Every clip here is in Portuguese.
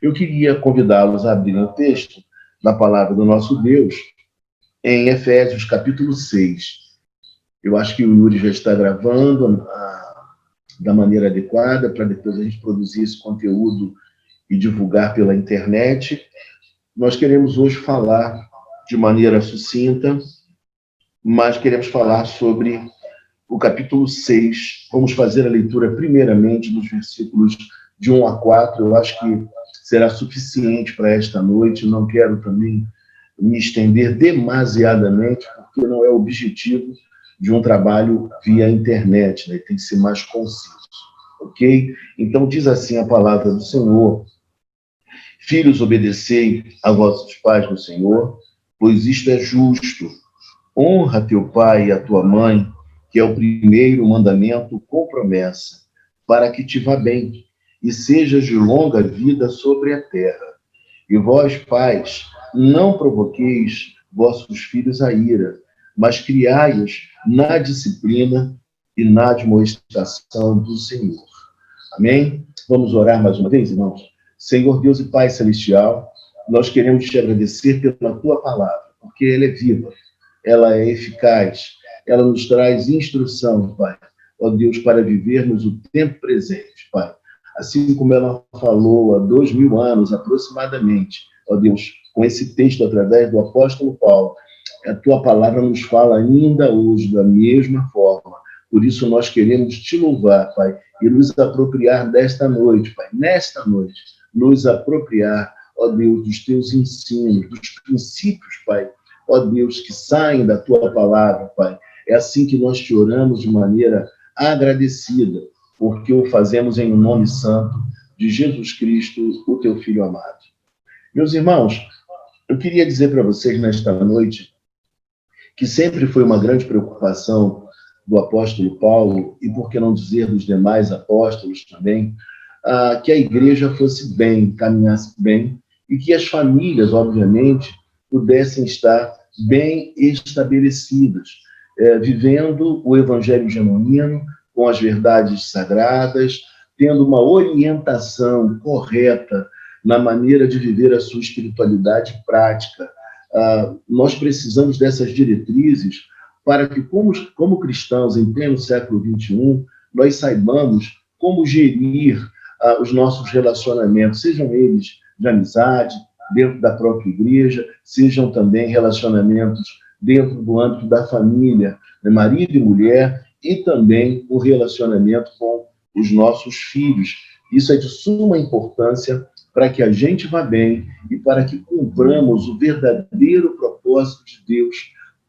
Eu queria convidá-los a abrirem o texto da palavra do nosso Deus em Efésios, capítulo 6. Eu acho que o Yuri já está gravando da maneira adequada para depois a gente produzir esse conteúdo e divulgar pela internet. Nós queremos hoje falar de maneira sucinta, mas queremos falar sobre o capítulo 6. Vamos fazer a leitura primeiramente dos versículos de 1 a 4. Eu acho que será suficiente para esta noite. Não quero também me estender demasiadamente, porque não é o objetivo de um trabalho via internet, né? Tem que ser mais conciso, ok? Então diz assim a palavra do Senhor: filhos, obedecei a vossos pais no Senhor, pois isto é justo. Honra teu pai e a tua mãe, que é o primeiro mandamento com promessa, para que te vá bem e sejas de longa vida sobre a terra. E vós, pais, não provoqueis vossos filhos a ira, mas criai-os na disciplina e na admoestação do Senhor. Amém? Vamos orar mais uma vez, irmãos? Senhor Deus e Pai Celestial, nós queremos te agradecer pela tua palavra, porque ela é viva, ela é eficaz, ela nos traz instrução, Pai, ó Deus, para vivermos o tempo presente, Pai. Assim como ela falou há 2000 anos aproximadamente, ó Deus, com esse texto através do apóstolo Paulo, a tua palavra nos fala ainda hoje da mesma forma. Por isso nós queremos te louvar, Pai, e nos apropriar desta noite, Pai, nesta noite, nos apropriar, ó Deus, dos teus ensinos, dos princípios, Pai, ó Deus, que saem da tua palavra, Pai. É assim que nós te oramos de maneira agradecida, porque o fazemos em nome santo de Jesus Cristo, o teu Filho amado. Meus irmãos, eu queria dizer para vocês nesta noite que sempre foi uma grande preocupação do apóstolo Paulo, e por que não dizer dos demais apóstolos também, que a igreja fosse bem, caminhasse bem, e que as famílias, obviamente, pudessem estar bem estabelecidas, vivendo o evangelho genuíno, com as verdades sagradas, tendo uma orientação correta na maneira de viver a sua espiritualidade prática. Nós precisamos dessas diretrizes para que, como cristãos em pleno século XXI, nós saibamos como gerir os nossos relacionamentos, sejam eles de amizade, dentro da própria igreja, sejam também relacionamentos dentro do âmbito da família, né, marido e mulher, e também o relacionamento com os nossos filhos. Isso é de suma importância para que a gente vá bem e para que cumpramos o verdadeiro propósito de Deus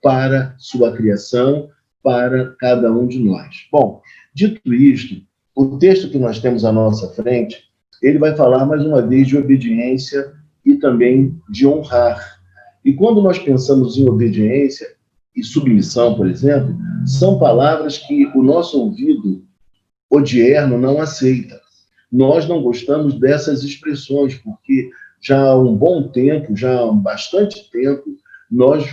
para sua criação, para cada um de nós. Bom, dito isto, o texto que nós temos à nossa frente, ele vai falar mais uma vez de obediência e também de honrar. E quando nós pensamos em obediência e submissão, por exemplo, são palavras que o nosso ouvido odierno não aceita. Nós não gostamos dessas expressões, porque já há um bom tempo, já há bastante tempo, nós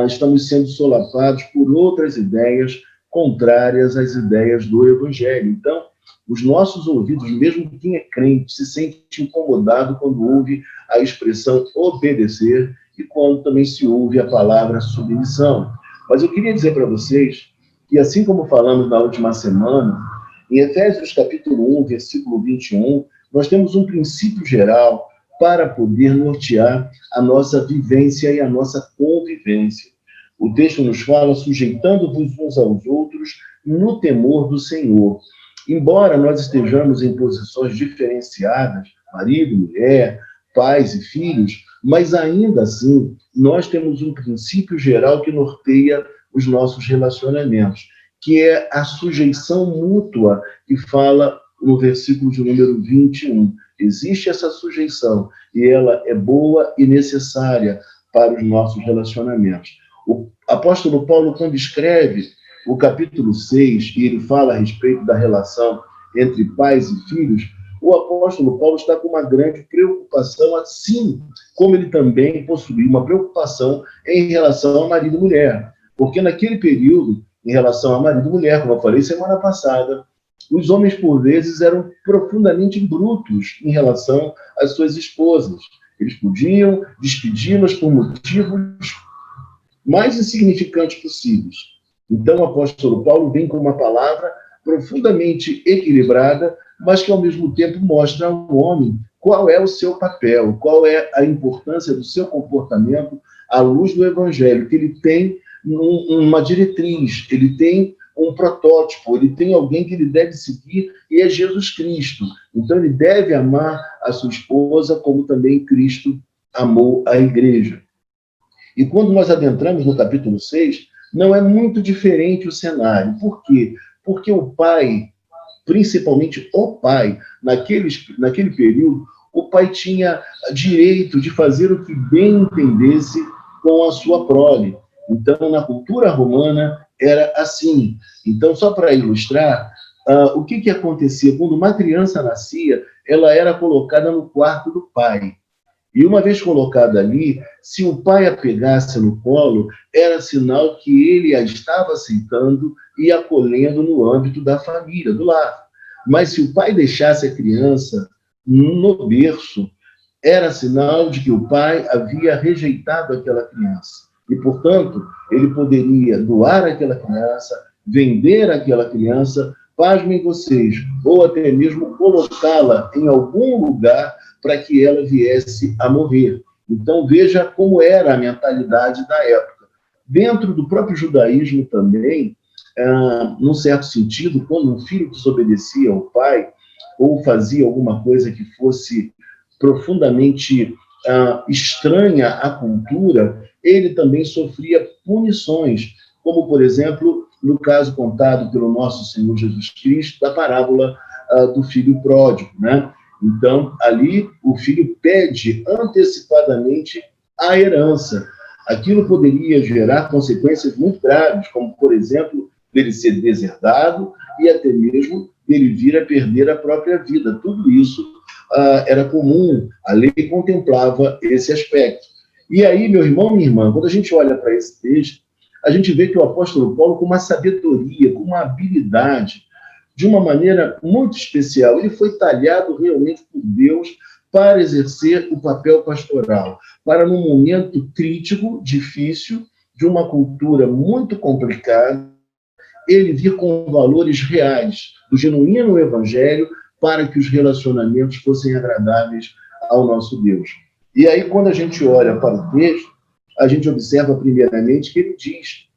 estamos sendo solapados por outras ideias contrárias às ideias do Evangelho. Então, os nossos ouvidos, mesmo quem é crente, se sente incomodado quando ouve a expressão obedecer e quando também se ouve a palavra submissão. Mas eu queria dizer para vocês que, assim como falamos na última semana, em Efésios capítulo 1, versículo 21, nós temos um princípio geral para poder nortear a nossa vivência e a nossa convivência. O texto nos fala: sujeitando-vos uns aos outros no temor do Senhor. Embora nós estejamos em posições diferenciadas, marido, mulher, pais e filhos, mas ainda assim nós temos um princípio geral que norteia os nossos relacionamentos, que é a sujeição mútua, que fala no versículo de número 21. Existe essa sujeição e ela é boa e necessária para os nossos relacionamentos. O apóstolo Paulo, quando escreve o capítulo 6, e ele fala a respeito da relação entre pais e filhos, o apóstolo Paulo está com uma grande preocupação, assim como ele também possui uma preocupação em relação a marido e mulher. Porque naquele período, em relação a marido e mulher, como eu falei semana passada, Os homens, por vezes, eram profundamente brutos em relação às suas esposas. Eles podiam despedi-las por motivos mais insignificantes possíveis. Então, o apóstolo Paulo vem com uma palavra profundamente equilibrada, mas que, ao mesmo tempo, mostra ao homem qual é o seu papel, qual é a importância do seu comportamento à luz do evangelho, que ele tem uma diretriz, ele tem um protótipo, ele tem alguém que ele deve seguir, e é Jesus Cristo. Então, ele deve amar a sua esposa como também Cristo amou a igreja. E quando nós adentramos no capítulo 6, não é muito diferente o cenário. Por quê? Porque o pai, principalmente o pai, naquele período, o pai tinha direito de fazer o que bem entendesse com a sua prole. Então, na cultura romana, era assim. Então, só para ilustrar, o que acontecia? Quando uma criança nascia, ela era colocada no quarto do pai. E uma vez colocada ali, se o pai a pegasse no colo, era sinal que ele a estava aceitando e acolhendo no âmbito da família, do lar. Mas se o pai deixasse a criança no berço, era sinal de que o pai havia rejeitado aquela criança. E, portanto, ele poderia doar aquela criança, vender aquela criança, pasmem vocês, ou até mesmo colocá-la em algum lugar para que ela viesse a morrer. Então, veja como era a mentalidade da época. Dentro do próprio judaísmo também, num certo sentido, quando um filho desobedecia ao pai ou fazia alguma coisa que fosse profundamente estranha à cultura, ele também sofria punições, como, por exemplo, no caso contado pelo nosso Senhor Jesus Cristo, da parábola do filho pródigo, né? Então, ali, o filho pede antecipadamente a herança. Aquilo poderia gerar consequências muito graves, como, por exemplo, dele ser deserdado e até mesmo dele vir a perder a própria vida. Tudo isso era comum, a lei contemplava esse aspecto. E aí, meu irmão, minha irmã, quando a gente olha para esse texto, a gente vê que o apóstolo Paulo, com uma sabedoria, com uma habilidade, de uma maneira muito especial, ele foi talhado realmente por Deus para exercer o papel pastoral, para num momento crítico, difícil, de uma cultura muito complicada, ele vir com valores reais do genuíno evangelho para que os relacionamentos fossem agradáveis ao nosso Deus. E aí, quando a gente olha para o texto, a gente observa primeiramente que ele diz: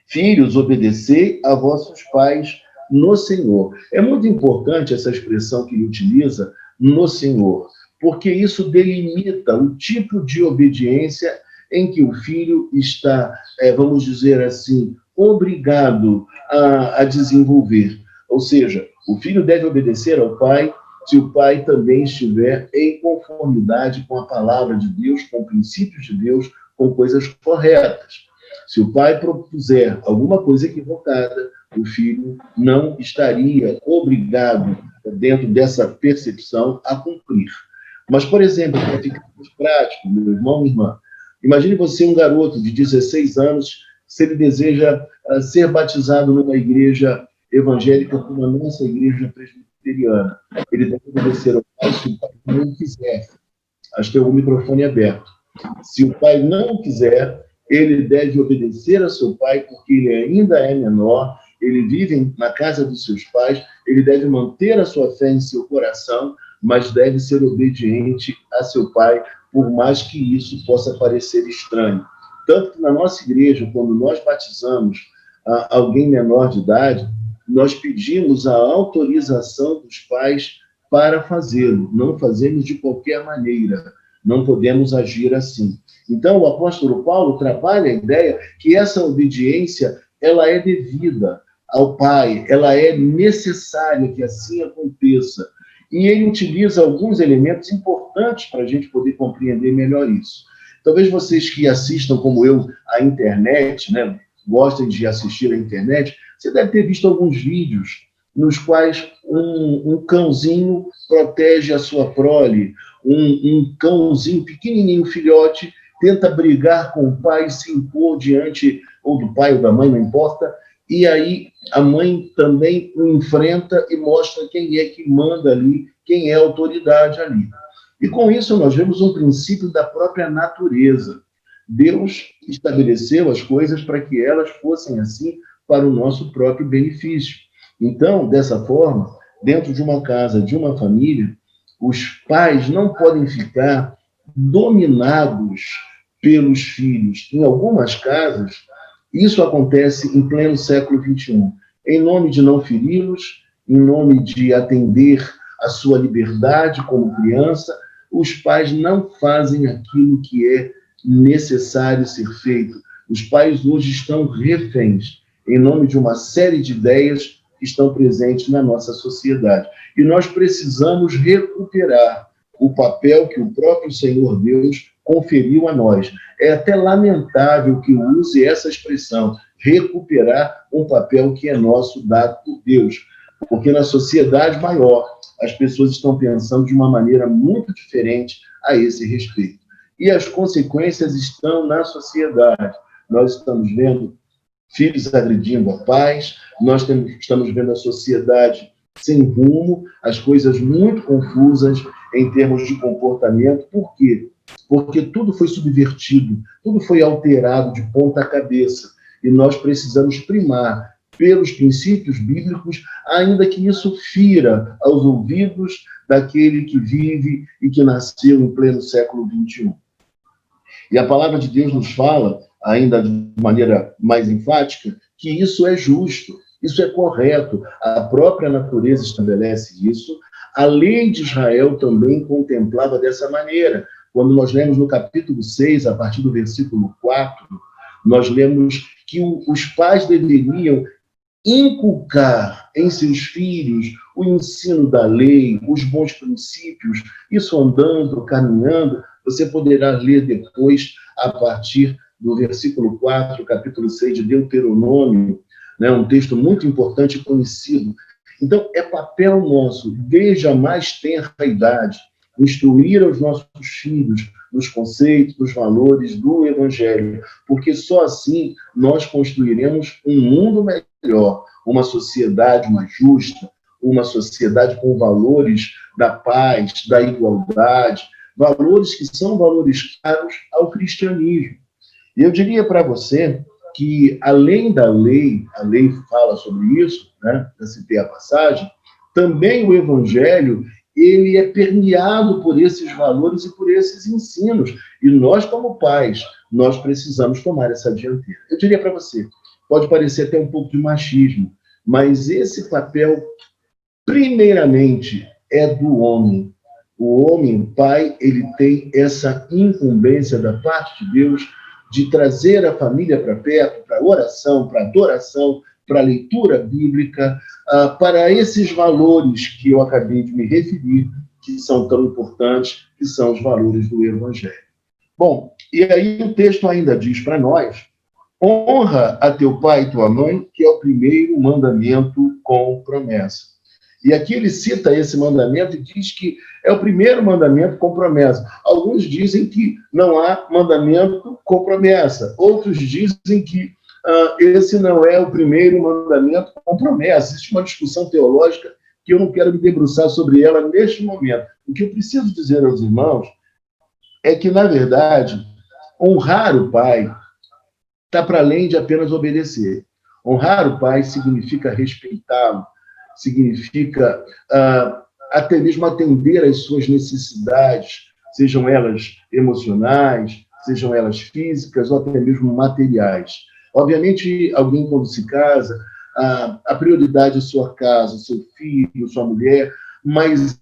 filhos, obedecei a vossos pais no Senhor. É muito importante essa expressão que ele utiliza, no Senhor, porque isso delimita o tipo de obediência em que o filho está, vamos dizer assim, obrigado a desenvolver. Ou seja, o filho deve obedecer ao pai se o pai também estiver em conformidade com a palavra de Deus, com princípios de Deus, com coisas corretas. Se o pai propuser alguma coisa equivocada, o filho não estaria obrigado, dentro dessa percepção, a cumprir. Mas, por exemplo, para ficar mais prático, meu irmão, minha irmã, imagine você um garoto de 16 anos, se ele deseja ser batizado numa igreja evangélica como a nossa igreja presbiteriana. Ele deve obedecer ao pai se o pai não quiser. Acho que tem o microfone aberto. Se o pai não quiser, ele deve obedecer a seu pai, porque ele ainda é menor, ele vive na casa dos seus pais, ele deve manter a sua fé em seu coração, mas deve ser obediente a seu pai, por mais que isso possa parecer estranho. Tanto que na nossa igreja, quando nós batizamos alguém menor de idade, nós pedimos a autorização dos pais para fazê-lo. Não fazemos de qualquer maneira. Não podemos agir assim. Então, o apóstolo Paulo trabalha a ideia que essa obediência ela é devida ao pai, ela é necessária que assim aconteça. E ele utiliza alguns elementos importantes para a gente poder compreender melhor isso. Talvez vocês que assistam, como eu, a internet, né, gostem de assistir a internet, você deve ter visto alguns vídeos nos quais um cãozinho protege a sua prole, um cãozinho pequenininho, filhote, tenta brigar com o pai, se impor diante, ou do pai ou da mãe, não importa, e aí a mãe também o enfrenta e mostra quem é que manda ali, quem é a autoridade ali. E com isso nós vemos um princípio da própria natureza. Deus estabeleceu as coisas para que elas fossem assim para o nosso próprio benefício. Então, dessa forma, dentro de uma casa, de uma família, os pais não podem ficar dominados pelos filhos. Em algumas casas, isso acontece em pleno século XXI. Em nome de não feri-los, em nome de atender a sua liberdade como criança, os pais não fazem aquilo que é necessário ser feito. Os pais hoje estão reféns, em nome de uma série de ideias que estão presentes na nossa sociedade. E nós precisamos recuperar o papel que o próprio Senhor Deus conferiu a nós. É até lamentável que use essa expressão, recuperar um papel que é nosso, dado por Deus. Porque na sociedade maior, as pessoas estão pensando de uma maneira muito diferente a esse respeito. E as consequências estão na sociedade. Nós estamos vendo filhos agredindo a pais, nós estamos vendo a sociedade sem rumo, as coisas muito confusas em termos de comportamento. Por quê? Porque tudo foi subvertido, tudo foi alterado de ponta cabeça. E nós precisamos primar pelos princípios bíblicos, ainda que isso fira aos ouvidos daquele que vive e que nasceu em pleno século XXI. E a palavra de Deus nos fala, ainda de maneira mais enfática, que isso é justo, isso é correto. A própria natureza estabelece isso. A lei de Israel também contemplava dessa maneira. Quando nós lemos no capítulo 6, a partir do versículo 4, nós lemos que os pais deveriam inculcar em seus filhos o ensino da lei, os bons princípios, isso andando, caminhando. Você poderá ler depois, a partir do versículo 4, capítulo 6 de Deuteronômio, né, um texto muito importante e conhecido. Então, é papel nosso, desde a mais tenra idade, instruir os nossos filhos nos conceitos, nos valores do Evangelho, porque só assim nós construiremos um mundo melhor, uma sociedade mais justa, uma sociedade com valores da paz, da igualdade, valores que são valores caros ao cristianismo. E eu diria para você que, além da lei, a lei fala sobre isso, né? Eu citei a passagem, também o Evangelho ele é permeado por esses valores e por esses ensinos. E nós, como pais, nós precisamos tomar essa dianteira. Eu diria para você, pode parecer até um pouco de machismo, mas esse papel, primeiramente, é do homem. O homem, o pai, ele tem essa incumbência da parte de Deus de trazer a família para perto, para oração, para adoração, para leitura bíblica, para esses valores que eu acabei de me referir, que são tão importantes, que são os valores do Evangelho. Bom, e aí o texto ainda diz para nós: honra a teu pai e tua mãe, que é o primeiro mandamento com promessa. E aqui ele cita esse mandamento e diz que é o primeiro mandamento com promessa. Alguns dizem que não há mandamento com promessa. Outros dizem que esse não é o primeiro mandamento com promessa. Existe uma discussão teológica que eu não quero me debruçar sobre ela neste momento. O que eu preciso dizer aos irmãos é que, na verdade, honrar o pai está para além de apenas obedecer. Honrar o pai significa respeitá-lo, significa até mesmo atender às suas necessidades, sejam elas emocionais, sejam elas físicas ou até mesmo materiais. Obviamente, alguém quando se casa, a prioridade é sua casa, seu filho, sua mulher, mas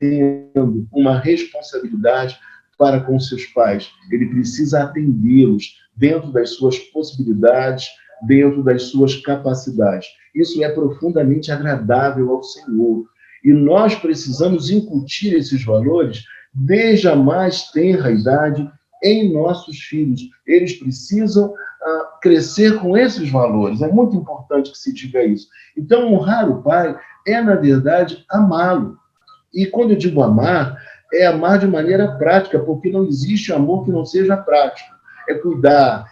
tendo uma responsabilidade para com seus pais. Ele precisa atendê-los dentro das suas possibilidades, dentro das suas capacidades. Isso é profundamente agradável ao Senhor. E nós precisamos incutir esses valores desde a mais tenra idade em nossos filhos. Eles precisam crescer com esses valores. É muito importante que se diga isso. Então, honrar o pai é, na verdade, amá-lo. E quando eu digo amar, é amar de maneira prática, porque não existe amor que não seja prático. É cuidar,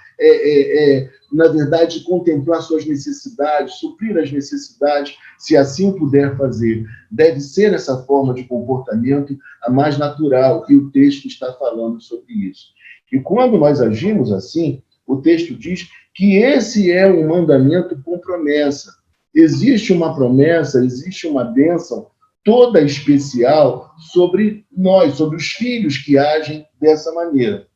na verdade, contemplar suas necessidades, suprir as necessidades, se assim puder fazer. Deve ser essa forma de comportamento a mais natural, e o texto está falando sobre isso. E quando nós agimos assim, o texto diz que esse é um mandamento com promessa. Existe uma promessa, existe uma bênção toda especial sobre nós, sobre os filhos que agem dessa maneira.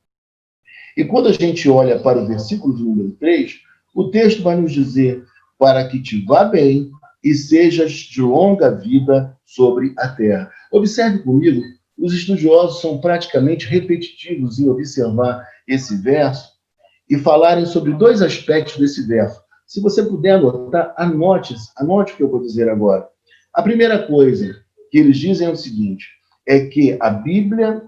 E quando a gente olha para o versículo de número 3, o texto vai nos dizer: para que te vá bem e sejas de longa vida sobre a terra. Observe comigo, os estudiosos são praticamente repetitivos em observar esse verso e falarem sobre dois aspectos desse verso. Se você puder anotar, anote o que eu vou dizer agora. A primeira coisa que eles dizem é o seguinte, é que a Bíblia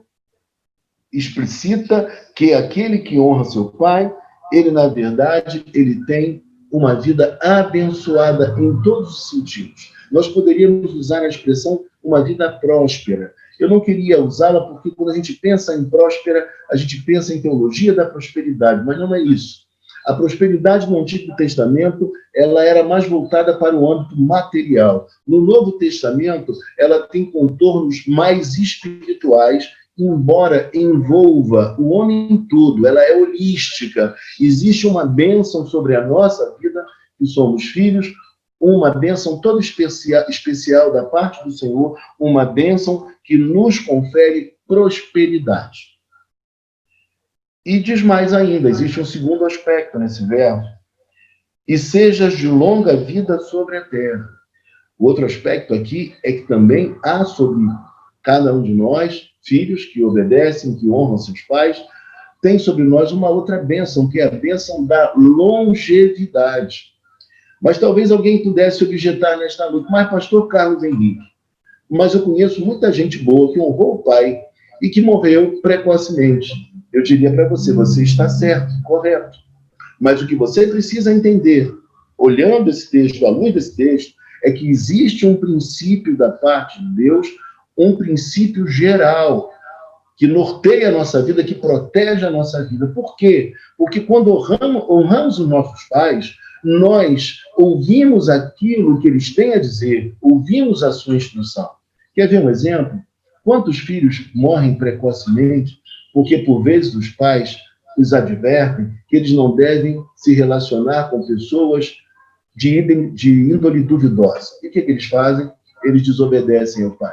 explicita que aquele que honra seu pai, ele, na verdade, ele tem uma vida abençoada em todos os sentidos. Nós poderíamos usar a expressão uma vida próspera. Eu não queria usá-la porque quando a gente pensa em próspera, a gente pensa em teologia da prosperidade, mas não é isso. A prosperidade no Antigo Testamento, ela era mais voltada para o âmbito material. No Novo Testamento, ela tem contornos mais espirituais, embora envolva o homem todo, ela é holística. Existe uma bênção sobre a nossa vida, que somos filhos, uma bênção toda especial da parte do Senhor, uma bênção que nos confere prosperidade. E diz mais ainda, existe um segundo aspecto nesse verso, e sejas de longa vida sobre a terra. O outro aspecto aqui é que também há sobre cada um de nós, filhos que obedecem, que honram seus pais, tem sobre nós uma outra bênção, que é a bênção da longevidade. Mas talvez alguém pudesse objetar nesta noite, mas pastor Carlos Henrique, mas eu conheço muita gente boa que honrou o pai e que morreu precocemente. Eu diria para você, você está certo, correto. Mas o que você precisa entender, olhando esse texto, à luz desse texto, é que existe um princípio da parte de Deus, um princípio geral, que norteia a nossa vida, que protege a nossa vida. Por quê? Porque quando honramos os nossos pais, nós ouvimos aquilo que eles têm a dizer, ouvimos a sua instrução. Quer ver um exemplo? Quantos filhos morrem precocemente porque, por vezes, os pais os advertem que eles não devem se relacionar com pessoas de índole duvidosa. E o que eles fazem? Eles desobedecem ao pai.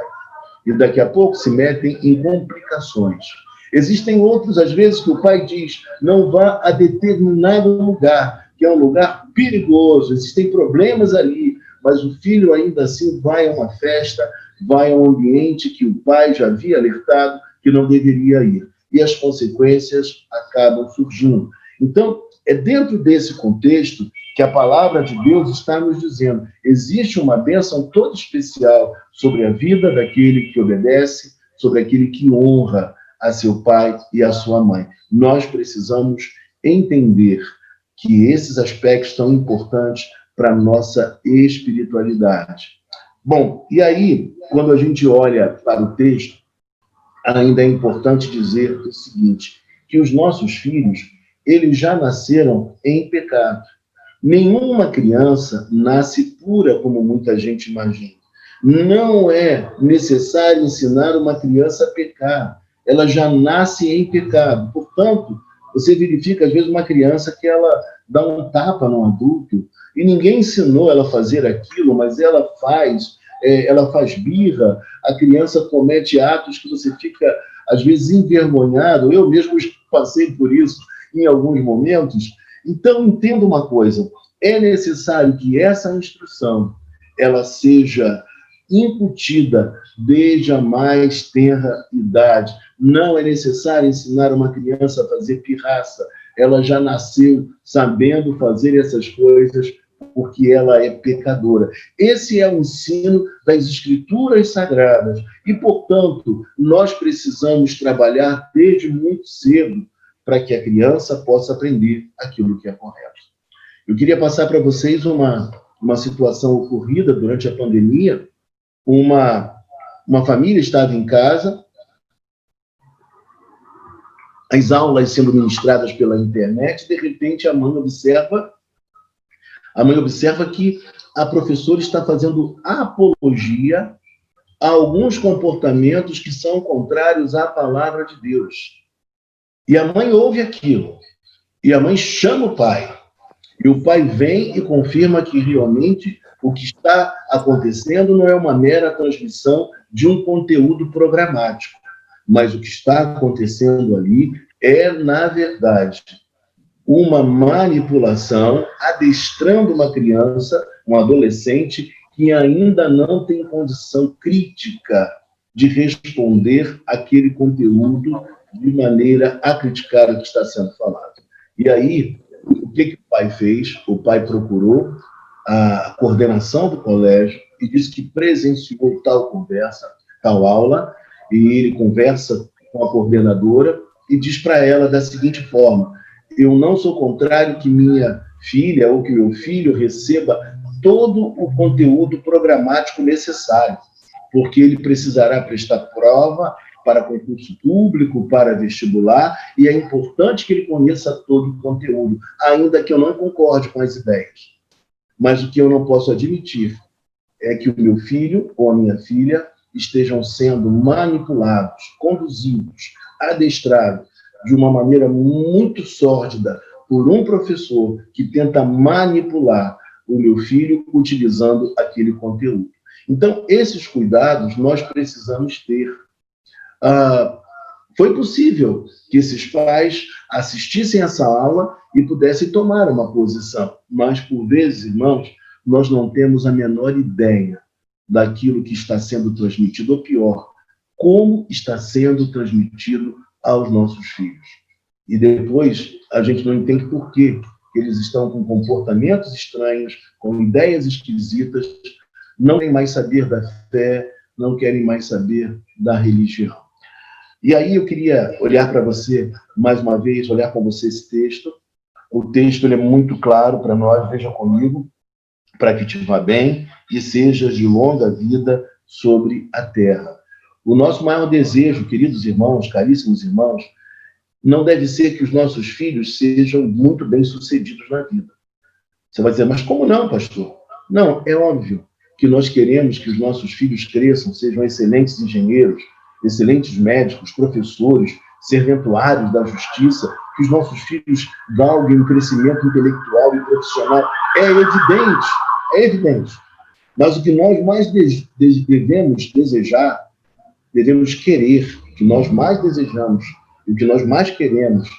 E daqui a pouco se metem em complicações. Existem outros, às vezes, que o pai diz, não vá a determinado lugar, que é um lugar perigoso, existem problemas ali, mas o filho ainda assim vai a uma festa, vai a um ambiente que o pai já havia alertado que não deveria ir. E as consequências acabam surgindo. Então, é dentro desse contexto que a palavra de Deus está nos dizendo, existe uma bênção toda especial sobre a vida daquele que obedece, sobre aquele que honra a seu pai e a sua mãe. Nós precisamos entender que esses aspectos são importantes para a nossa espiritualidade. Bom, e aí, quando a gente olha para o texto, ainda é importante dizer o seguinte, que os nossos filhos, eles já nasceram em pecado. Nenhuma criança nasce pura, como muita gente imagina. Não é necessário ensinar uma criança a pecar. Ela já nasce em pecado. Portanto, você verifica, às vezes, uma criança que ela dá um tapa num adulto e ninguém ensinou ela a fazer aquilo, mas ela faz birra, a criança comete atos que você fica, às vezes, envergonhado. Eu mesmo passei por isso em alguns momentos. Então, entenda uma coisa, é necessário que essa instrução ela seja incutida desde a mais tenra idade. Não é necessário ensinar uma criança a fazer pirraça. Ela já nasceu sabendo fazer essas coisas porque ela é pecadora. Esse é o ensino das Escrituras Sagradas. E, portanto, nós precisamos trabalhar desde muito cedo para que a criança possa aprender aquilo que é correto. Eu queria passar para vocês uma situação ocorrida durante a pandemia. Uma família estava em casa, as aulas sendo ministradas pela internet, de repente a mãe observa que a professora está fazendo apologia a alguns comportamentos que são contrários à palavra de Deus. E a mãe ouve aquilo. E a mãe chama o pai. E o pai vem e confirma que realmente o que está acontecendo não é uma mera transmissão de um conteúdo programático, mas o que está acontecendo ali é, na verdade, uma manipulação adestrando uma criança, um adolescente, que ainda não tem condição crítica de responder aquele conteúdo de maneira a criticar o que está sendo falado. E aí, o que o pai fez? O pai procurou a coordenação do colégio e disse que presenciou tal conversa, tal aula, e ele conversa com a coordenadora e diz para ela da seguinte forma: eu não sou contrário que minha filha ou que meu filho receba todo o conteúdo programático necessário, porque ele precisará prestar prova para concurso público, para vestibular, e é importante que ele conheça todo o conteúdo, ainda que eu não concorde com as ideias. Mas o que eu não posso admitir é que o meu filho ou a minha filha estejam sendo manipulados, conduzidos, adestrados de uma maneira muito sórdida por um professor que tenta manipular o meu filho utilizando aquele conteúdo. Então, esses cuidados nós precisamos ter. Foi possível que esses pais assistissem essa aula e pudessem tomar uma posição, mas, por vezes, irmãos, nós não temos a menor ideia daquilo que está sendo transmitido, ou pior, como está sendo transmitido aos nossos filhos. E depois a gente não entende por quê eles estão com comportamentos estranhos, com ideias esquisitas, não querem mais saber da fé, não querem mais saber da religião. E aí eu queria olhar para você, mais uma vez, olhar com você esse texto. O texto ele é muito claro para nós, veja comigo, para que te vá bem e sejas de longa vida sobre a terra. O nosso maior desejo, queridos irmãos, caríssimos irmãos, não deve ser que os nossos filhos sejam muito bem-sucedidos na vida. Você vai dizer, mas como não, pastor? Não, é óbvio que nós queremos que os nossos filhos cresçam, sejam excelentes engenheiros, excelentes médicos, professores, serventuários da justiça, que os nossos filhos galguem um crescimento intelectual e profissional. É evidente. Mas o que nós mais devemos desejar, devemos querer, o que nós mais desejamos e o que nós mais queremos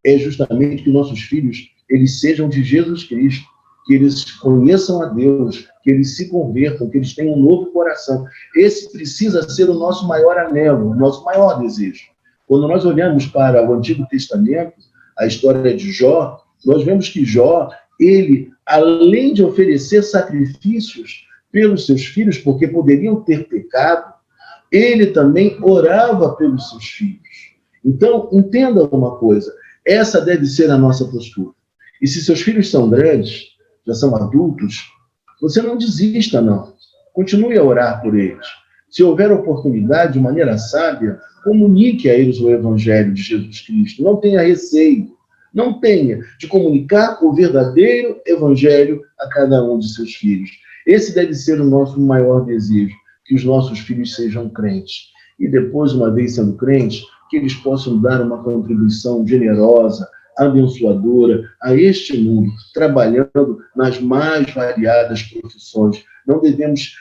é justamente que nossos filhos eles sejam de Jesus Cristo, que eles conheçam a Deus, que eles se convertam, que eles tenham um novo coração. Esse precisa ser o nosso maior anelo, o nosso maior desejo. Quando nós olhamos para o Antigo Testamento, a história de Jó, nós vemos que Jó, ele, além de oferecer sacrifícios pelos seus filhos, porque poderiam ter pecado, ele também orava pelos seus filhos. Então, entenda uma coisa, essa deve ser a nossa postura. E se seus filhos são grandes, já são adultos, você não desista, não. Continue a orar por eles. Se houver oportunidade, de maneira sábia, comunique a eles o Evangelho de Jesus Cristo. Não tenha receio, não tenha de comunicar o verdadeiro Evangelho a cada um de seus filhos. Esse deve ser o nosso maior desejo, que os nossos filhos sejam crentes. E depois, uma vez sendo crentes, que eles possam dar uma contribuição generosa, abençoadora a este mundo, trabalhando nas mais variadas profissões. Não devemos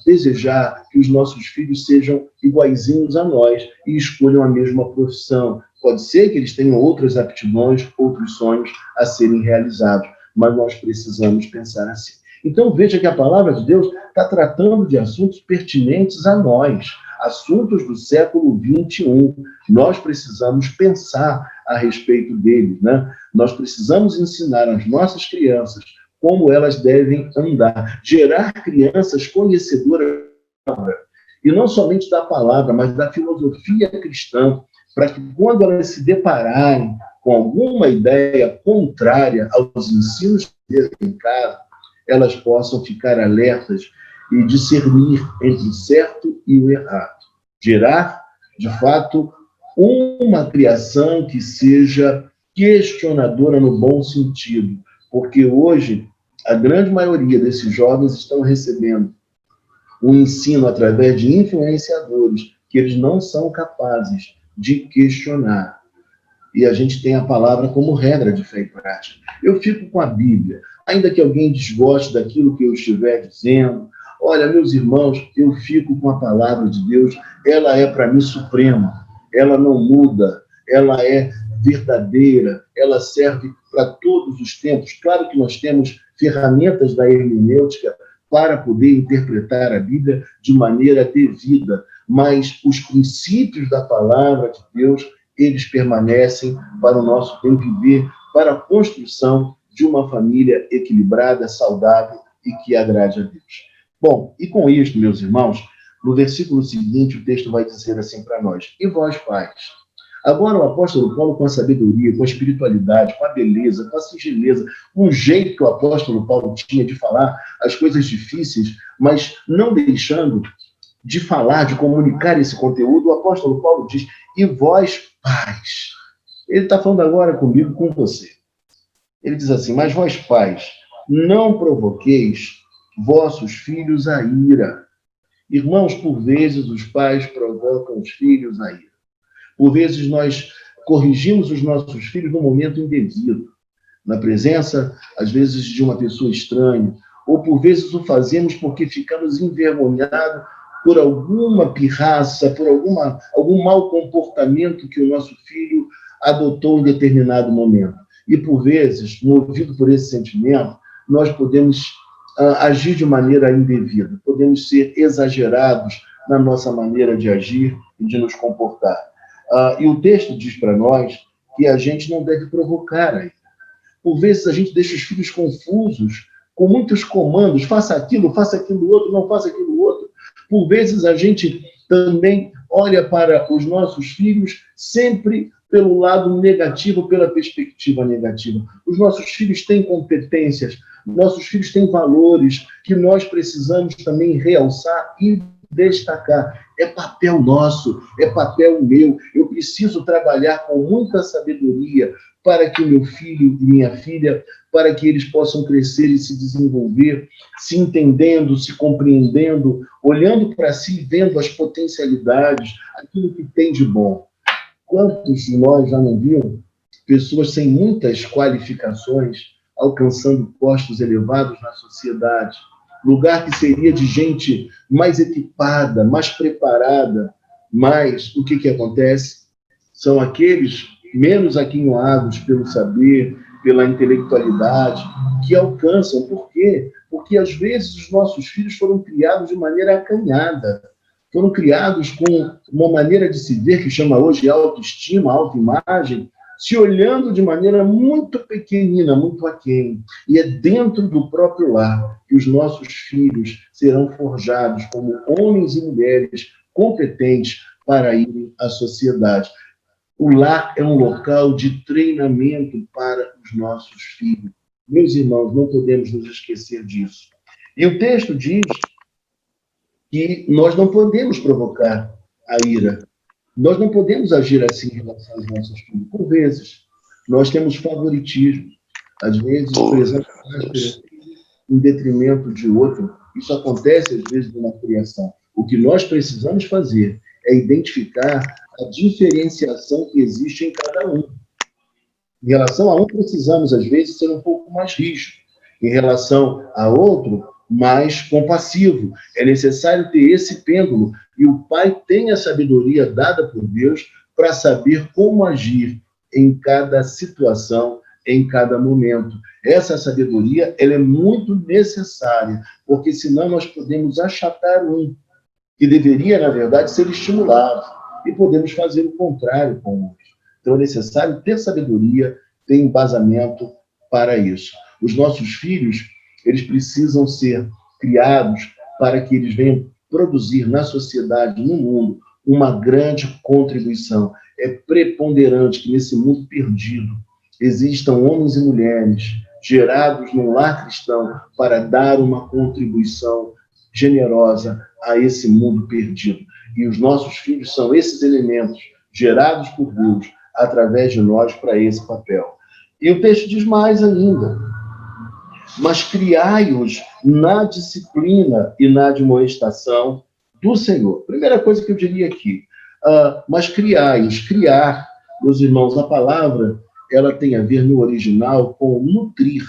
desejar que os nossos filhos sejam iguaizinhos a nós e escolham a mesma profissão. Pode ser que eles tenham outras aptidões, outros sonhos a serem realizados, mas nós precisamos pensar assim. Então veja que a palavra de Deus está tratando de assuntos pertinentes a nós, assuntos do século XXI. Nós precisamos pensar a respeito deles, né? Nós precisamos ensinar às nossas crianças como elas devem andar, gerar crianças conhecedoras da palavra, e não somente da palavra, mas da filosofia cristã, para que quando elas se depararem com alguma ideia contrária aos ensinos de Deus em casa, elas possam ficar alertas e discernir entre o certo e o errado. Gerar, de fato, uma criação que seja questionadora no bom sentido, porque hoje a grande maioria desses jovens estão recebendo um ensino através de influenciadores que eles não são capazes de questionar. E a gente tem a palavra como regra de fé e prática. Eu fico com a Bíblia, ainda que alguém desgoste daquilo que eu estiver dizendo. Olha, meus irmãos, eu fico com a palavra de Deus, ela é para mim suprema, ela não muda, ela é verdadeira, ela serve para todos os tempos. Claro que nós temos ferramentas da hermenêutica para poder interpretar a Bíblia de maneira devida, mas os princípios da palavra de Deus, eles permanecem para o nosso bem viver, para a construção de uma família equilibrada, saudável e que agrade a Deus. Bom, e com isso, meus irmãos, no versículo seguinte, o texto vai dizer assim para nós: e vós, pais? Agora o apóstolo Paulo, com a sabedoria, com a espiritualidade, com a beleza, com a singeleza, com o jeito que o apóstolo Paulo tinha de falar as coisas difíceis, mas não deixando de falar, de comunicar esse conteúdo, o apóstolo Paulo diz: e vós, pais? Ele está falando agora comigo, com você. Ele diz assim: mas vós, pais, não provoqueis vossos filhos a ira. Irmãos, por vezes os pais provocam os filhos a ira. Por vezes nós corrigimos os nossos filhos no momento indevido, na presença, às vezes, de uma pessoa estranha, ou por vezes o fazemos porque ficamos envergonhados por alguma pirraça, por algum mau comportamento que o nosso filho adotou em determinado momento. E por vezes, movido por esse sentimento, nós podemos agir de maneira indevida, podemos ser exagerados na nossa maneira de agir e de nos comportar. E o texto diz para nós que a gente não deve provocar a ira. Por vezes a gente deixa os filhos confusos, com muitos comandos: faça aquilo outro, não faça aquilo outro. Por vezes a gente também olha para os nossos filhos sempre pelo lado negativo, pela perspectiva negativa. Os nossos filhos têm competências, nossos filhos têm valores que nós precisamos também realçar e destacar. É papel nosso, é papel meu. Eu preciso trabalhar com muita sabedoria para que meu filho e minha filha, para que eles possam crescer e se desenvolver, se entendendo, se compreendendo, olhando para si, vendo as potencialidades, aquilo que tem de bom. Quantos de nós já não viram pessoas sem muitas qualificações alcançando postos elevados na sociedade? Lugar que seria de gente mais equipada, mais preparada, mas o que acontece? São aqueles menos aquinhoados pelo saber, pela intelectualidade, que alcançam. Por quê? Porque, às vezes, os nossos filhos foram criados de maneira acanhada, foram criados com uma maneira de se ver que chama hoje autoestima, autoimagem, se olhando de maneira muito pequenina, muito aquém. E é dentro do próprio lar que os nossos filhos serão forjados como homens e mulheres competentes para irem à sociedade. O lar é um local de treinamento para os nossos filhos. Meus irmãos, não podemos nos esquecer disso. E o texto diz que nós não podemos provocar a ira. Nós não podemos agir assim em relação aos nossos filhos. Por vezes, nós temos favoritismo. Às vezes, prezamos em detrimento de outro. Isso acontece, às vezes, na criação. O que nós precisamos fazer é identificar a diferenciação que existe em cada um. Em relação a um, precisamos, às vezes, ser um pouco mais rígido. Em relação a outro, mais compassivo. É necessário ter esse pêndulo. E o pai tem a sabedoria dada por Deus para saber como agir em cada situação, em cada momento. Essa sabedoria, ela é muito necessária, porque senão nós podemos achatar um, que deveria, na verdade, ser estimulado. E podemos fazer o contrário com o outro. Então é necessário ter sabedoria, ter embasamento para isso. Os nossos filhos, eles precisam ser criados para que eles venham produzir na sociedade, no mundo, uma grande contribuição. É preponderante que nesse mundo perdido existam homens e mulheres gerados num lar cristão para dar uma contribuição generosa a esse mundo perdido. E os nossos filhos são esses elementos gerados por Deus através de nós para esse papel. E o texto diz mais ainda: mas criai-os na disciplina e na admoestação do Senhor. Primeira coisa que eu diria aqui, mas criai-os, criar, meus irmãos, a palavra, ela tem a ver no original com nutrir,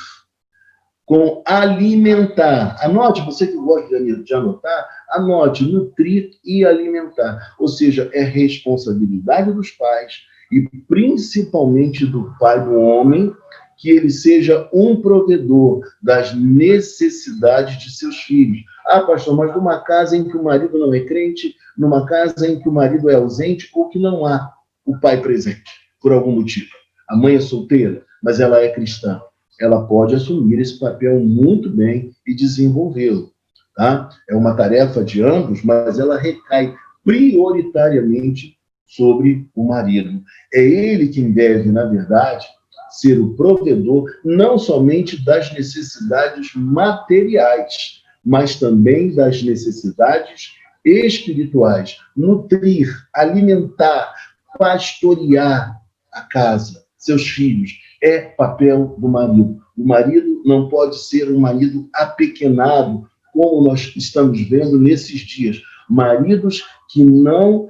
com alimentar. Anote, você que gosta de anotar, anote, nutrir e alimentar. Ou seja, é responsabilidade dos pais e principalmente do pai do homem, que ele seja um provedor das necessidades de seus filhos. Ah, pastor, mas numa casa em que o marido não é crente, numa casa em que o marido é ausente ou que não há o pai presente, por algum motivo. A mãe é solteira, mas ela é cristã. Ela pode assumir esse papel muito bem e desenvolvê-lo. Tá? É uma tarefa de ambos, mas ela recai prioritariamente sobre o marido. É ele quem deve, na verdade, ser o provedor não somente das necessidades materiais, mas também das necessidades espirituais. Nutrir, alimentar, pastorear a casa, seus filhos, é papel do marido. O marido não pode ser um marido apequenado, como nós estamos vendo nesses dias. Maridos que não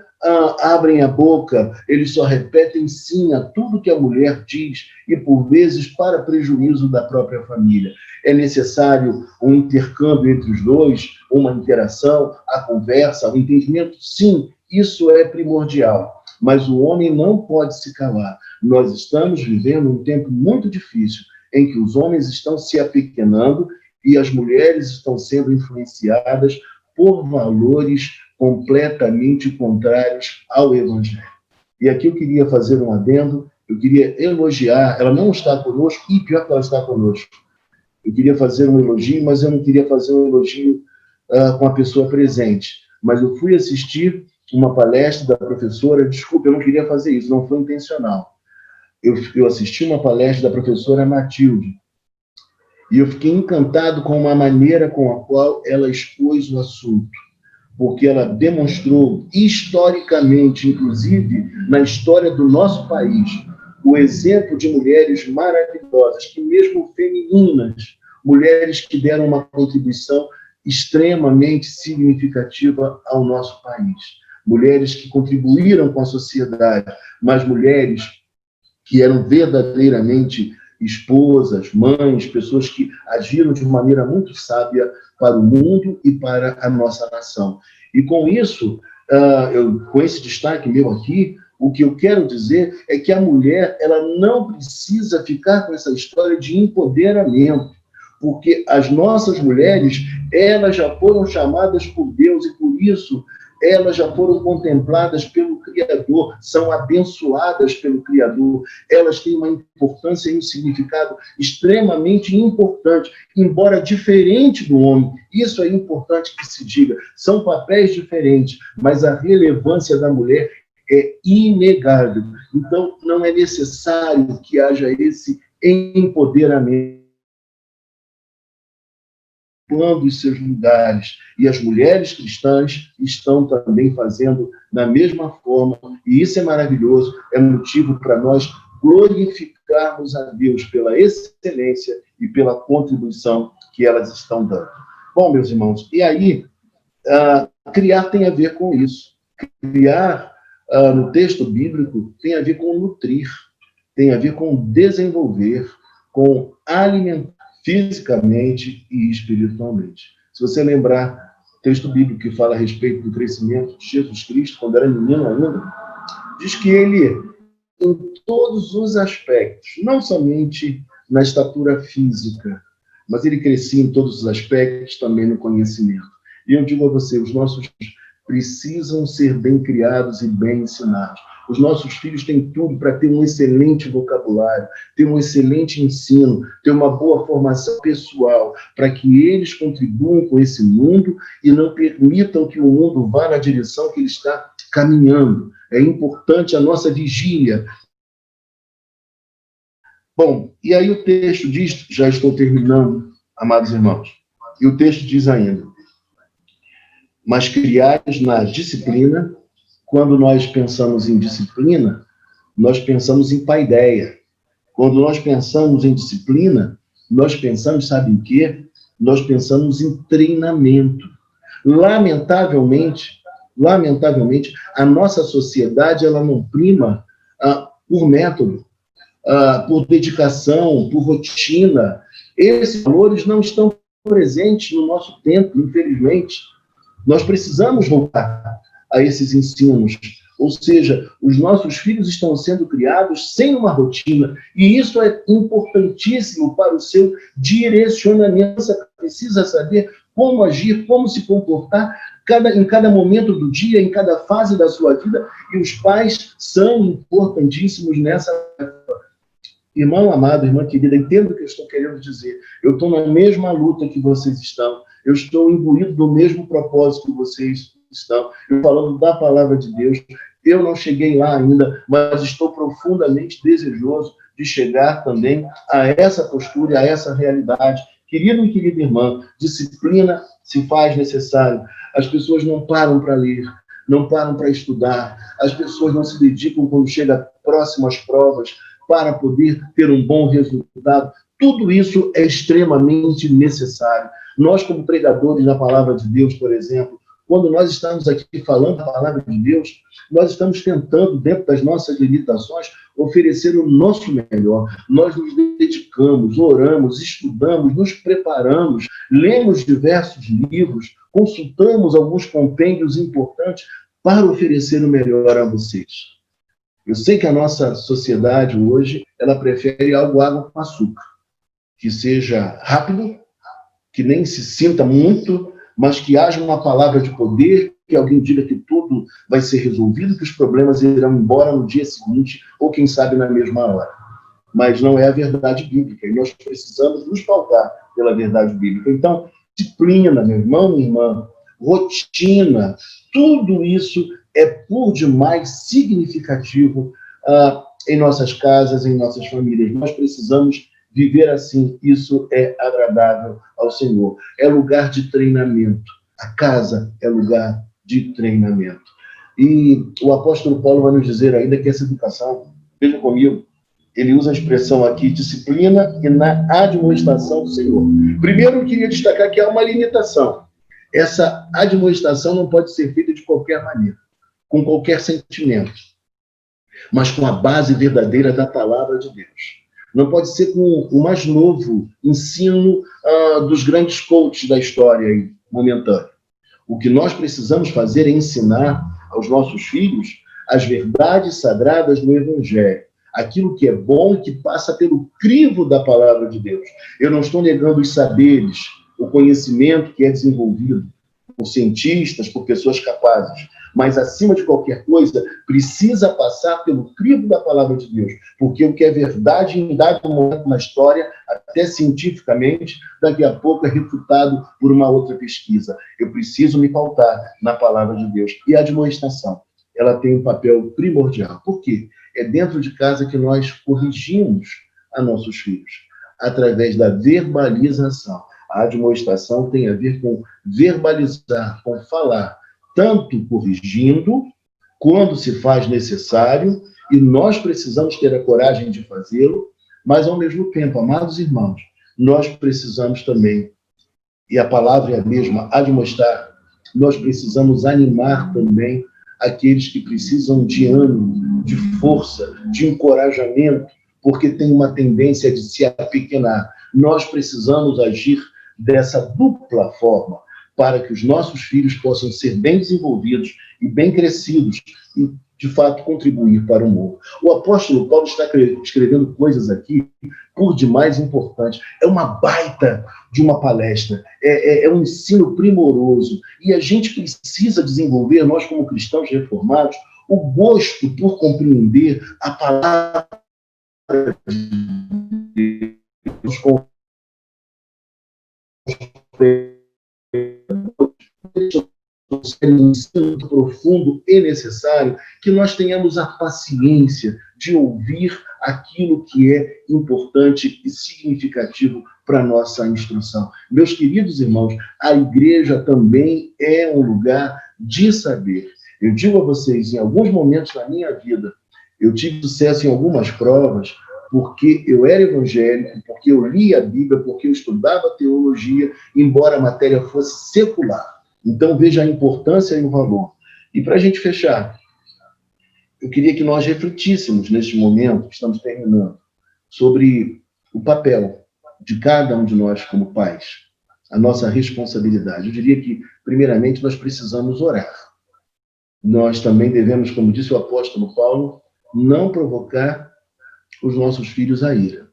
abrem a boca, eles só repetem sim a tudo que a mulher diz e, por vezes, para prejuízo da própria família. É necessário um intercâmbio entre os dois, uma interação, a conversa, o entendimento? Sim, isso é primordial. Mas o homem não pode se calar. Nós estamos vivendo um tempo muito difícil, em que os homens estão se apequenando e as mulheres estão sendo influenciadas por valores completamente contrários ao Evangelho. E aqui eu queria fazer um adendo, eu queria elogiar, ela não está conosco, e pior que ela está conosco. Eu queria fazer um elogio, mas eu não queria fazer um elogio com a pessoa presente. Mas eu fui assistir uma palestra da professora, desculpa, eu não queria fazer isso, não foi intencional. Eu assisti uma palestra da professora Matilde, e eu fiquei encantado com a maneira com a qual ela expôs o assunto, porque ela demonstrou historicamente, inclusive na história do nosso país, o exemplo de mulheres maravilhosas, que mesmo femininas, mulheres que deram uma contribuição extremamente significativa ao nosso país. Mulheres que contribuíram com a sociedade, mas mulheres que eram verdadeiramente esposas, mães, pessoas que agiram de maneira muito sábia para o mundo e para a nossa nação. E com isso, com esse destaque meu aqui, o que eu quero dizer é que a mulher, ela não precisa ficar com essa história de empoderamento, porque as nossas mulheres, elas já foram chamadas por Deus e por isso elas já foram contempladas pelo Criador, são abençoadas pelo Criador, elas têm uma importância e um significado extremamente importante, embora diferente do homem. Isso é importante que se diga, são papéis diferentes, mas a relevância da mulher é inegável. Então, não é necessário que haja esse empoderamento os seus lugares, e as mulheres cristãs estão também fazendo da mesma forma, e isso é maravilhoso, é motivo para nós glorificarmos a Deus pela excelência e pela contribuição que elas estão dando. Bom, meus irmãos, e aí, criar tem a ver com isso. Criar, no texto bíblico, tem a ver com nutrir, tem a ver com desenvolver, com alimentar, fisicamente e espiritualmente. Se você lembrar o texto bíblico que fala a respeito do crescimento de Jesus Cristo, quando era menino ainda, diz que ele, em todos os aspectos, não somente na estatura física, mas ele crescia em todos os aspectos, também no conhecimento. E eu digo a você, os nossos filhos precisam ser bem criados e bem ensinados. Os nossos filhos têm tudo para ter um excelente vocabulário, ter um excelente ensino, ter uma boa formação pessoal, para que eles contribuam com esse mundo e não permitam que o mundo vá na direção que ele está caminhando. É importante a nossa vigília. Bom, e aí o texto diz, já estou terminando, amados irmãos, e o texto diz ainda, mas criais na disciplina, Quando nós pensamos em disciplina, nós pensamos em paideia. Quando nós pensamos em disciplina, nós pensamos, sabe em quê? Nós pensamos em treinamento. Lamentavelmente, a nossa sociedade ela não prima por método, por dedicação, por rotina. Esses valores não estão presentes no nosso tempo, infelizmente. Nós precisamos voltar a esses ensinos. Ou seja, os nossos filhos estão sendo criados sem uma rotina, e isso é importantíssimo para o seu direcionamento. Você precisa saber como agir, como se comportar em cada momento do dia, em cada fase da sua vida, e os pais são importantíssimos nessa. Irmão amado, irmã querida, entendo o que eu estou querendo dizer. Eu estou na mesma luta que vocês estão. Eu estou imbuído do mesmo propósito que vocês estão. Eu falando da palavra de Deus. Eu não cheguei lá ainda, mas estou profundamente desejoso de chegar também a essa postura, a essa realidade. Querido e querida irmã, disciplina se faz necessário. As pessoas não param para ler, não param para estudar. As pessoas não se dedicam quando chega próximo às provas, para poder ter um bom resultado. Tudo isso é extremamente necessário. Nós, como pregadores da palavra de Deus, por exemplo, quando nós estamos aqui falando da palavra de Deus, nós estamos tentando, dentro das nossas limitações, oferecer o nosso melhor. Nós nos dedicamos, oramos, estudamos, nos preparamos, lemos diversos livros, consultamos alguns compêndios importantes para oferecer o melhor a vocês. Eu sei que a nossa sociedade hoje, ela prefere algo água com açúcar, que seja rápido, que nem se sinta muito, mas que haja uma palavra de poder, que alguém diga que tudo vai ser resolvido, que os problemas irão embora no dia seguinte, ou quem sabe na mesma hora. Mas não é a verdade bíblica, e nós precisamos nos pautar pela verdade bíblica. Então, disciplina, meu irmão, minha irmã, rotina, tudo isso é por demais significativo em nossas casas, em nossas famílias. Nós precisamos viver assim. Isso é agradável ao Senhor. É lugar de treinamento. A casa é lugar de treinamento. E o apóstolo Paulo vai nos dizer ainda que essa educação, veja comigo, ele usa a expressão aqui, disciplina e na admoestação do Senhor. Primeiro, eu queria destacar que há uma limitação. Essa admoestação não pode ser feita de qualquer maneira, com qualquer sentimento, mas com a base verdadeira da palavra de Deus. Não pode ser com o mais novo ensino dos grandes coaches da história momentânea. O que nós precisamos fazer é ensinar aos nossos filhos as verdades sagradas do Evangelho, aquilo que é bom e que passa pelo crivo da palavra de Deus. Eu não estou negando os saberes, o conhecimento que é desenvolvido por cientistas, por pessoas capazes, mas, acima de qualquer coisa, precisa passar pelo crivo da palavra de Deus, porque o que é verdade em dado momento na história, até cientificamente, daqui a pouco é refutado por uma outra pesquisa. Eu preciso me pautar na palavra de Deus. E a admoestação, ela tem um papel primordial. Por quê? É dentro de casa que nós corrigimos a nossos filhos, através da verbalização. A admoestação tem a ver com verbalizar, com falar, tanto corrigindo, quando se faz necessário, e nós precisamos ter a coragem de fazê-lo, mas, ao mesmo tempo, amados irmãos, nós precisamos também, e a palavra é a mesma, admoestar, nós precisamos animar também aqueles que precisam de ânimo, de força, de encorajamento, porque tem uma tendência de se apequenar. Nós precisamos agir dessa dupla forma, para que os nossos filhos possam ser bem desenvolvidos e bem crescidos e, de fato, contribuir para o mundo. O apóstolo Paulo está escrevendo coisas aqui por demais importantes. É uma baita de uma palestra, é um ensino primoroso, e a gente precisa desenvolver, nós como cristãos reformados, o gosto por compreender a palavra de Deus com um ensino profundo e necessário, que nós tenhamos a paciência de ouvir aquilo que é importante e significativo para a nossa instrução. Meus queridos irmãos, a igreja também é um lugar de saber. Eu digo a vocês, em alguns momentos da minha vida, eu tive sucesso em algumas provas porque eu era evangélico, porque eu lia a Bíblia, porque eu estudava teologia, embora a matéria fosse secular. Então, veja a importância e o valor. E para a gente fechar, eu queria que nós refletíssemos neste momento, que estamos terminando, sobre o papel de cada um de nós como pais, a nossa responsabilidade. Eu diria que, primeiramente, nós precisamos orar. Nós também devemos, como disse o apóstolo Paulo, não provocar os nossos filhos à ira.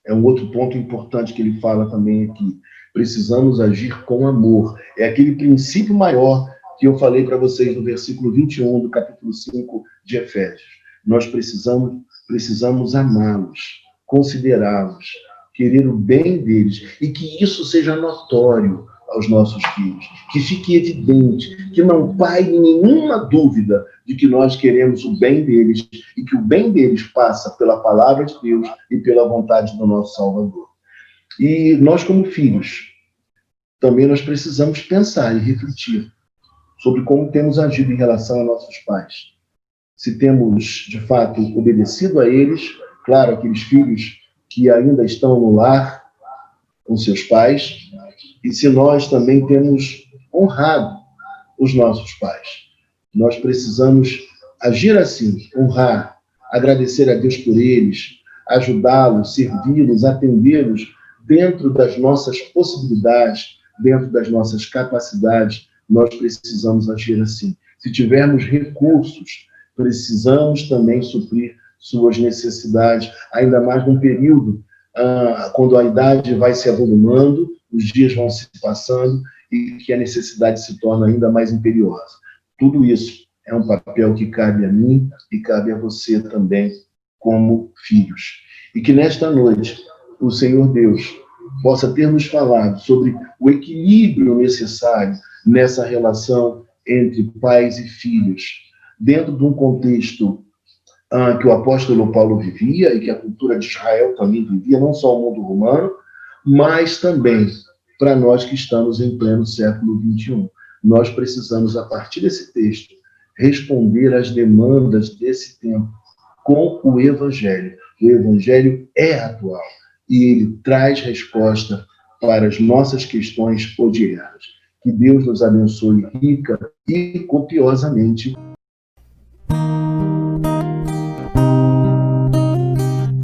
É um outro ponto importante que ele fala também aqui. Precisamos agir com amor. É aquele princípio maior que eu falei para vocês no versículo 21 do capítulo 5 de Efésios. Nós precisamos amá-los, considerá-los, querer o bem deles, e que isso seja notório aos nossos filhos, que fique evidente, que não paire nenhuma dúvida de que nós queremos o bem deles e que o bem deles passa pela palavra de Deus e pela vontade do nosso Salvador. E nós, como filhos, também nós precisamos pensar e refletir sobre como temos agido em relação a nossos pais. Se temos, de fato, obedecido a eles, claro, aqueles filhos que ainda estão no lar com seus pais, e se nós também temos honrado os nossos pais. Nós precisamos agir assim, honrar, agradecer a Deus por eles, ajudá-los, servi-los, atendê-los dentro das nossas possibilidades, dentro das nossas capacidades. Nós precisamos agir assim. Se tivermos recursos, precisamos também suprir suas necessidades, ainda mais num período quando a idade vai se avolumando, os dias vão se passando e que a necessidade se torna ainda mais imperiosa. Tudo isso é um papel que cabe a mim e cabe a você também, como filhos. E que nesta noite o Senhor Deus possa ter nos falado sobre o equilíbrio necessário nessa relação entre pais e filhos, dentro de um contexto que o apóstolo Paulo vivia e que a cultura de Israel também vivia, não só o mundo romano, mas também para nós que estamos em pleno século XXI. Nós precisamos, a partir desse texto, responder às demandas desse tempo com o Evangelho. O Evangelho é atual e ele traz resposta para as nossas questões odiadas. Que Deus nos abençoe rica e copiosamente.